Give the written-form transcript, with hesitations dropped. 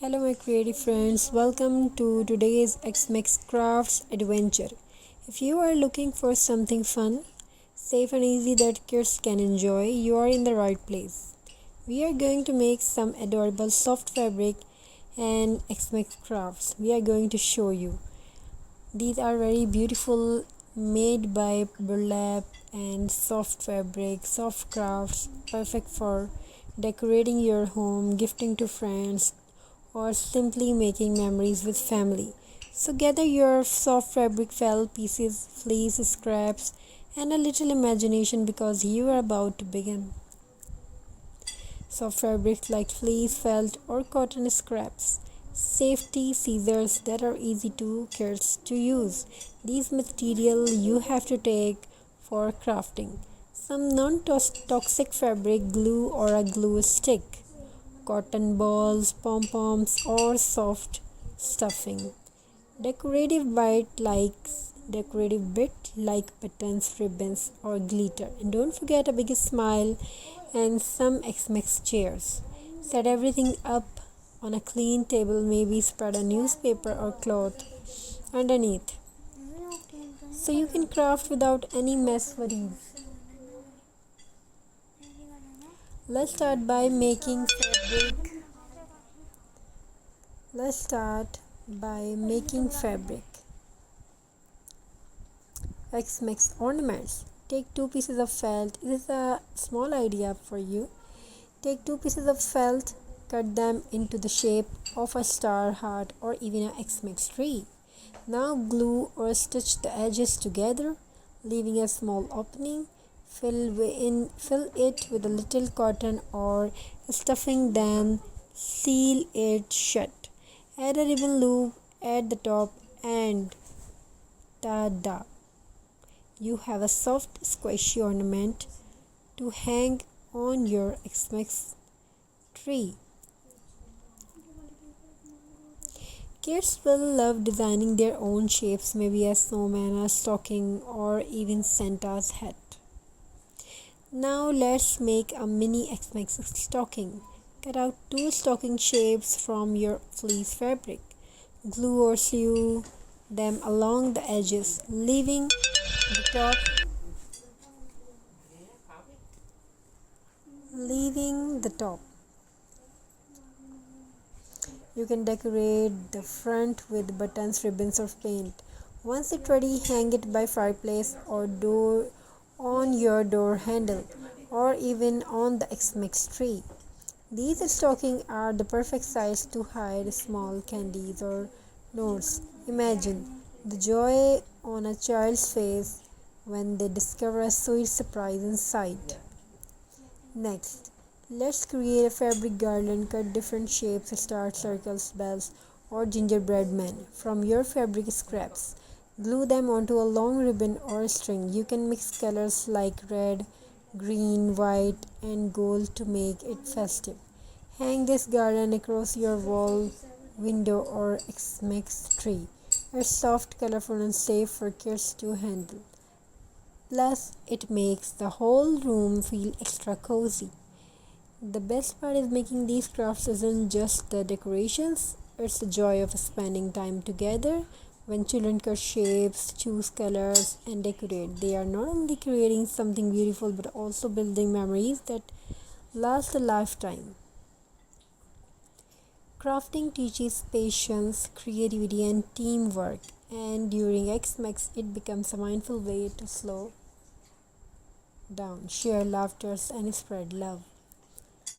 Hello, my creative friends. Welcome to today's Xmas Crafts adventure. If you are looking for something fun, safe, and easy that kids can enjoy, you are in the right place. We are going to make some adorable soft fabric and Xmas crafts. We are going to show you. These are very beautiful, made by burlap and soft fabric, soft crafts, perfect for decorating your home, gifting to friends, or simply making memories with family. So gather your soft fabric felt pieces, fleece scraps, and a little imagination because you are about to begin. Soft fabrics like fleece, felt, or cotton scraps. Safety scissors that are easy to kids to use. These material you have to take for crafting. Some non-toxic fabric glue or a glue stick, cotton balls, pom-poms, or soft stuffing. Decorative bit like buttons, ribbons, or glitter. And don't forget a big smile and some Xmas chairs. Set everything up on a clean table, maybe spread a newspaper or cloth underneath so you can craft without any mess worries. Let's start by making fabric. Let's start by making fabric. Xmas ornaments. Take two pieces of felt. This is a small idea for you. Take two pieces of felt, cut them into the shape of a star, heart, or even a Xmas tree. Now glue or stitch the edges together, leaving a small opening. Fill it with a little cotton or stuffing, then seal it shut. Add a ribbon loop at the top and ta-da! You have a soft, squishy ornament to hang on your Xmas tree. Kids will love designing their own shapes, maybe a snowman, a stocking, or even Santa's hat. Now let's make a mini Xmas stocking. Cut out two stocking shapes from your fleece fabric. Glue or sew them along the edges, the top leaving the top. You can decorate the front with buttons, ribbons, or paint. Once it's ready, hang it by fireplace or door on your door handle or even on the Xmas tree. These stockings are the perfect size to hide small candies or notes. Imagine the joy on a child's face when they discover a sweet surprise inside. Next, let's create a fabric garland. Cut different shapes, stars, circles, bells, or gingerbread men from your fabric scraps. Glue them onto a long ribbon or string. You can mix colors like red, green, white, and gold to make it festive. Hang this garland across your wall, window, or Xmas tree. It's soft, colorful, and safe for kids to handle. Plus, it makes the whole room feel extra cozy. The best part is making these crafts isn't just the decorations, it's the joy of spending time together. When children cut shapes, choose colors, and decorate, they are not only creating something beautiful but also building memories that last a lifetime. Crafting teaches patience, creativity, and teamwork, and during Xmas, it becomes a mindful way to slow down, share laughter, and spread love.